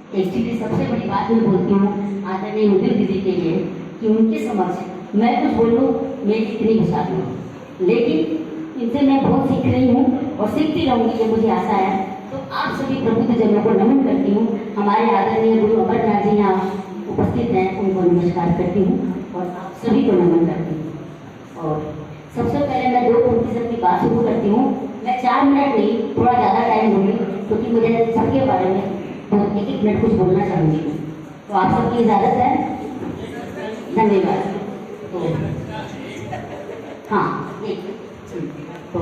Actually सबसे बड़ी बात मैं बोलती हूँ आदरणीय मुदिर दीदी के लिए कि उनके समक्ष मैं कुछ बोलूँ मेरी इतनी घुसाती हूँ, लेकिन इनसे मैं बहुत सीख रही हूँ और सीखती रहूँगी, ये मुझे आशा है। तो आप सभी प्रबुद्धजनों को नमन करती हूँ। हमारे आदरणीय गुरु अमरनाथ जी यहाँ उपस्थित हैं, उनको नमस्कार करती हूँ और आप सभी को नमन करती हूँ। और सबसे पहले मैं 2 पंक्ति से अपनी बात शुरू करती हूँ। मैं 4 मिनट नहीं, थोड़ा ज़्यादा टाइम दूंगी, क्योंकि मुझे सबके बारे में तो 1-1 मिनट कुछ बोलना चाहूँगी। तो आप सबकी इजाज़त है? धन्यवाद। तो हाँ, तो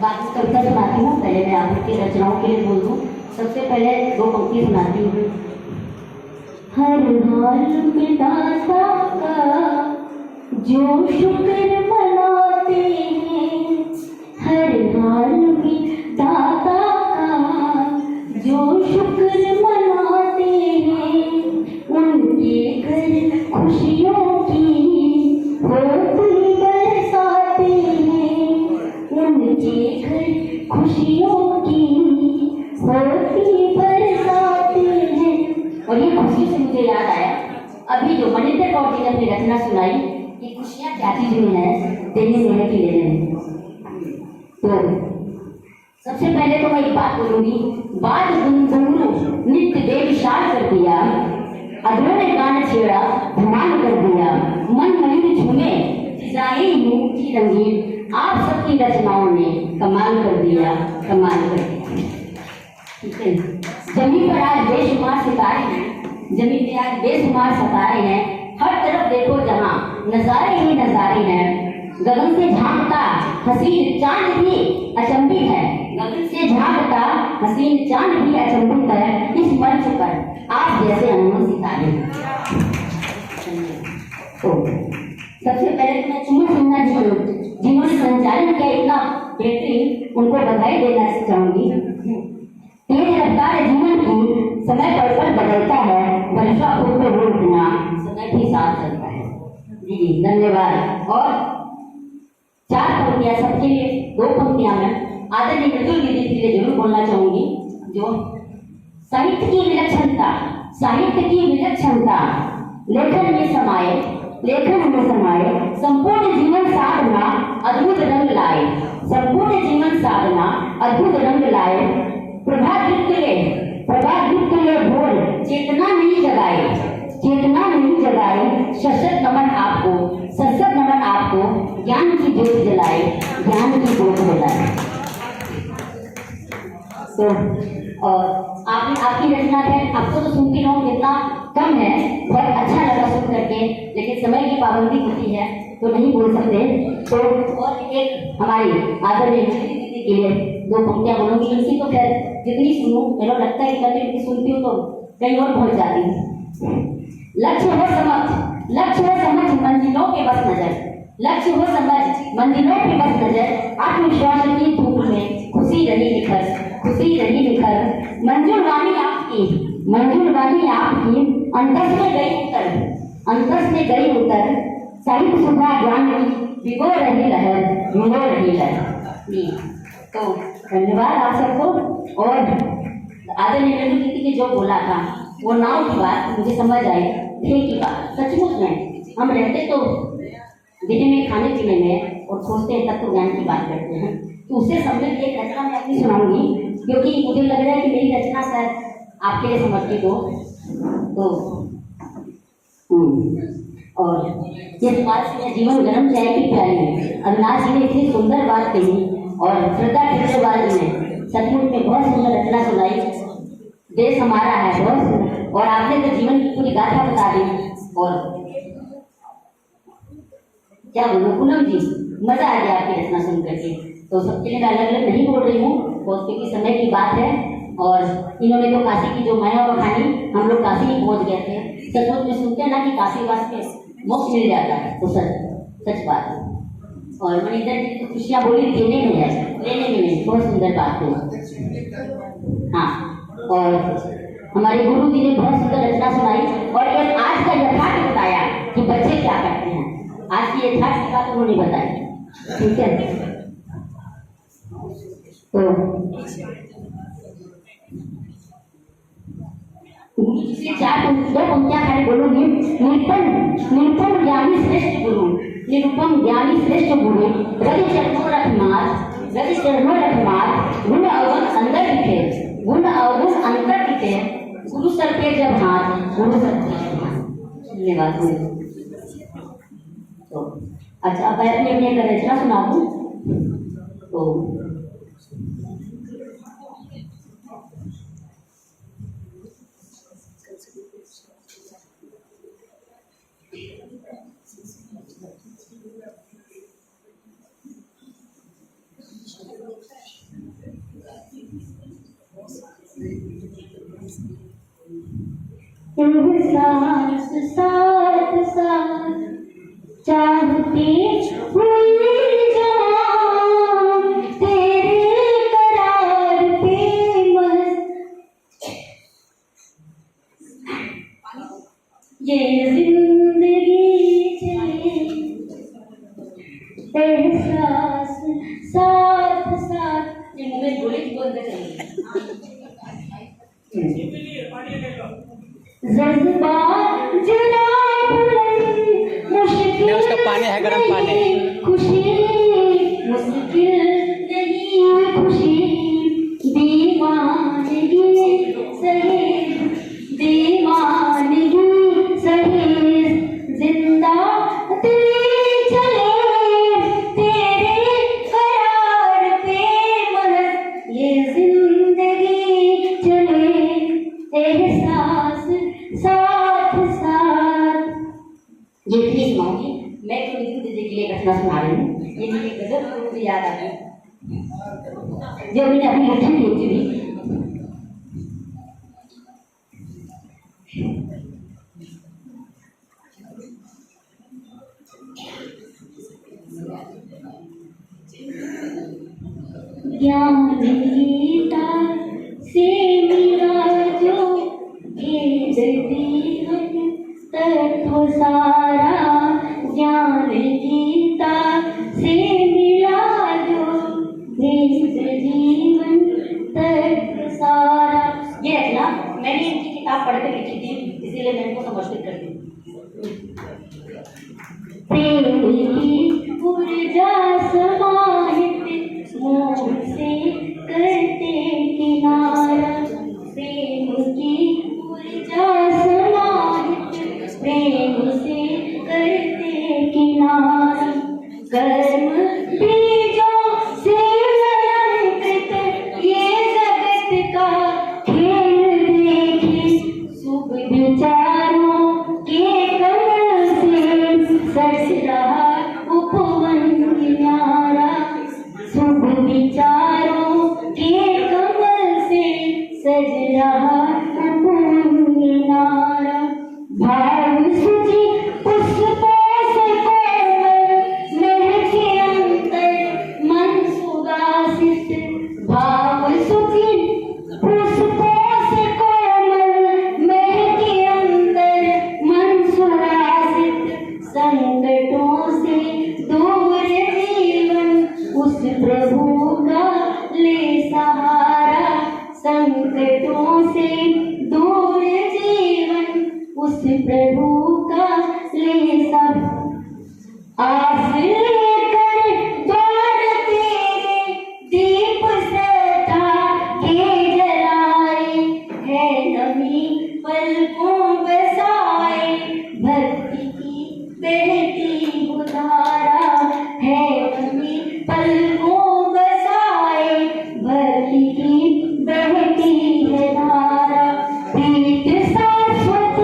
बाकी कविता सुनाती हूँ। पहले मैं आपकी रचनाओं के लिए बोल दूँ। सबसे पहले 2 पंक्ति सुनाती हूँ। हर हाल में दाता का जो शुक्र मनाते हैं, हर हाल में दाता का जो शुक्र मनाते हैं, उनके घर खुशियों की होती बरसाते हैं, उनके घर खुशियों की होती बरसाते हैं। और ये खुशी से मुझे याद आया, अभी जो मनिंदर कौर जी ने अपनी रचना सुनाई कि खुशियाँ क्या चीज में है, देने देने की लेने। तो सबसे पहले तो मैं एक बात बोलूंगी, बात घुंघरू नित्य बेविशाल कर दिया, अधरों ने गाना छेड़ा धमाल कर दिया, मन मयूर झूमे फिजाएं ऊंची रंगीन, आप सबकी रचनाओं ने कमाल कर दिया, कमाल कर दिया। ठीक है, जमीन पर आज बेशुमार सितारे हैं, जमीन पे आज बेशुमार सितारे हैं, हर तरफ देखो जहां नजारे ही नजारे हैं, गगन से झांकता हसीन चांद भी अचंभित है, गगन से झांकता हसीन चांद भी अचंभित है, इस मंच पर आप जैसे अनमोल सितारे। तो सबसे पहले तो मैं चुमन सिन्हा जी को, जिन्होंने संचालन किया इतना बेहतरीन, उनको बधाई देना चाहूंगी। तेज रफ्तार जीवन की समय पर बदलता है, वर्षा पूर्व रोजना समय भी साथ चलता है। जी धन्यवाद। और 4 पंक्तियां सबके लिए, 2 पंक्तियां मैं आदरणीय मृदुल दीदी के लिए जरूर बोलना चाहूंगी। जो साहित्य की विलक्षणता, साहित्य की विलक्षणता लेखन में समाये, लेखन में समाये, संपूर्ण जीवन साधना अद्भुत रंग लाए, संपूर्ण जीवन साधना अद्भुत रंग लाए, प्रभादीप्त के भोर चेतना नहीं जगाए, चेतना नहीं जगाए, सशक्त नमन आपको, सशक्त नमन आपको, ज्ञान की ज्योत जलाए, ज्ञान की ज्योत जलाए। तो और आपकी रचना है, आपको तो सुनती रहूं कितना कम है, बहुत अच्छा लगा सुन करके, लेकिन समय की पाबंदी होती है तो नहीं बोल सकते। तो और एक हमारी आदरणीय दीदी के लिए 2 पंक्तियां बोलूंगी। इनकी तो खैर जितनी सुनूं मेरा लगता है कि कभी इनकी सुनती हूँ तो कहीं और पहुंच जाती हूँ। लक्ष्य हो समझ मंजिलों पे बस नजर, लक्ष्य हो समझ मंजिलों पे बस नजर, आत्मविश्वास की धूप में खुशी रही निखर, खुशी रही निखर, मंजूरवानी आपकी, मंजूरवानी आपकी, अंतस में गई उतर, अंतस में गई उतर, साहित्य सुधा ज्ञान की भिगो रही लहर, भिगो रही लहर। तो धन्यवाद आप सबको। और आदरणीय दीदी ने जो बोला था वो नाव की बात मुझे समझ आई, खेल की बात। सचमुच में हम रहते तो दिन में खाने पीने में और सोचते हैं तत्व ज्ञान की बात करते हैं, तो उससे संबंधित एक रचना मैं अपनी सुनाऊंगी, क्योंकि मुझे लग रहा है कि मेरी रचना शायद आपके लिए समर्पित हो। तो और जिस बात से मैं जीवन गर्म चाय की प्याली है, अविनाश जी ने इतनी सुंदर बात कही और श्रद्धा टिकरेवाल जी ने सचमुच में बहुत सुंदर रचना सुनाई। देश हमारा है बहुत सुंदर, और आपने तो जीवन की पूरी गाथा बता दी। और क्या बोलूं पूनम जी, मजा आ गया आपकी रचना सुन करके। तो सबके लिए मैं अलग अलग नहीं बोल रही हूँ, बहुत क्योंकि समय की बात है। और इन्होंने तो काशी की जो माया बखानी, हम लोग काशी ही पहुंच गए थे। सचमुच में सुनते हैं ना कि काशी वास्ते मोक्ष मिल जाता है, तो सच बात है। और मनिंदर जी तो खुशियाँ बोली देने में है, लेने में नहीं, बहुत सुंदर बात है। हाँ, और हमारे गुरु जी ने बहुत सुंदर रचना सुनाई और एक आज का यथार्थ बताया कि बच्चे क्या करते हैं। आज की यथार्थ की बात उन्होंने बताई। ठीक है, तो गुरु जी से चार दो पंक्तियां खाली बोलूंगी। निरुपम ज्ञानी श्रेष्ठ गुरु, निरुपम ज्ञानी श्रेष्ठ गुरु, रवि चरणों रखमार, गुण अवगुण अंदर दिखे, गुण अवगुण अंतर दिखे, गुरु सर पे जब हाथ, गुरु सर पे जब हाथ। धन्यवाद। तो अच्छा, अब मैं अपनी एक रचना सुना दूं। तो सांस साथ साथ चाहती हुई जाऊं तेरे करार पे मस्त, ये जिंदगी चले एहसास साथ साथ। ये मुंह में गोली बोलते चलिए। जज्बात जरा बुलंद मुश्किल उसका पानी है, गर्म पानी। खुशी मुश्किल नहीं, खुशी दीवानगी सही, दीवानगी सही, जिंदा दिल चले तेरे करार पे मस्त, ये जिंदगी चले एहसास साथ साथ। ये भी सुनाऊंगी मैं, तो नितिन दीदी के लिए रचना सुना रही हूँ। ये मेरी गजल को मुझे याद आ गई जो मैंने अभी लिखी थी। ज्ञान गीता से मिला जो भेद जीवन तत्व सारा, ज्ञान गीता से मिला जो भेद जीवन तत्व सारा। ये रचना मैंने इनकी किताब पढ़ कर लिखी थी, इसीलिए मैं इनको समर्पित करती हूँ। प्रेम की ऊर्जा समाहित मोह से करते किनारा, प्रेम की ऊर्जा समाहित प्रेम से करते किनारा, कर्म बीजों से अलंकृत ये जगत का खेल देखे, शुभ विचारों के कमल से सज रहा उपवन किनारा, शुभ विचारों के कमल से सज रहा उपवन किनारा, भाव सूची पुष्पों से कोमल महके अंतर मन सुवासित, भाव सूची पुष्पों से कोमल महके अंतर मन सुवासित, संकटों से दूर जीवन उस प्रभु का ले सहारा, संकटों से दूर जीवन उस प्रभु का ले सहारा। आस लेकर द्वार तेरे दीप सदा के जलाए, है नमी पलकों बसाए, भक्ति की बहती उधारा, है नमी पलकों बसाए, भक्ति की बहती है धारा, प्रीत शाश्वत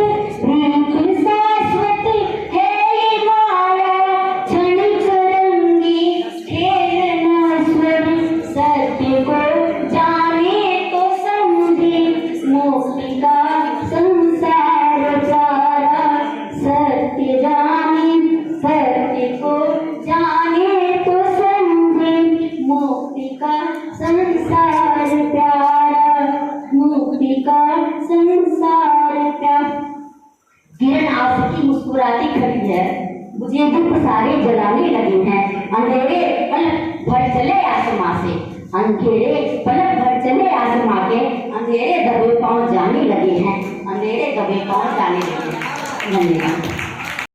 है ये माया, क्षण रंगी खेल नश्वर, सत्य को जाने तो समझे मोक्ष का संसार प्यारा, सत्य जाने सत्य को जाने तो समझे मोक्ष का संसार प्यारा, मुक्ति का संसार प्यारा। किरण आपकी मुस्कुराती खड़ी है, मुझे दुख सारे जलाने लगे हैं, अंधेरे पलक भर चले आसमां से, अंधेरे पलक भर चले आसमां के, अंधेरे दबे पांव जाने लगे हैं, अंधेरे और गाने देते हैं। धन्यवाद।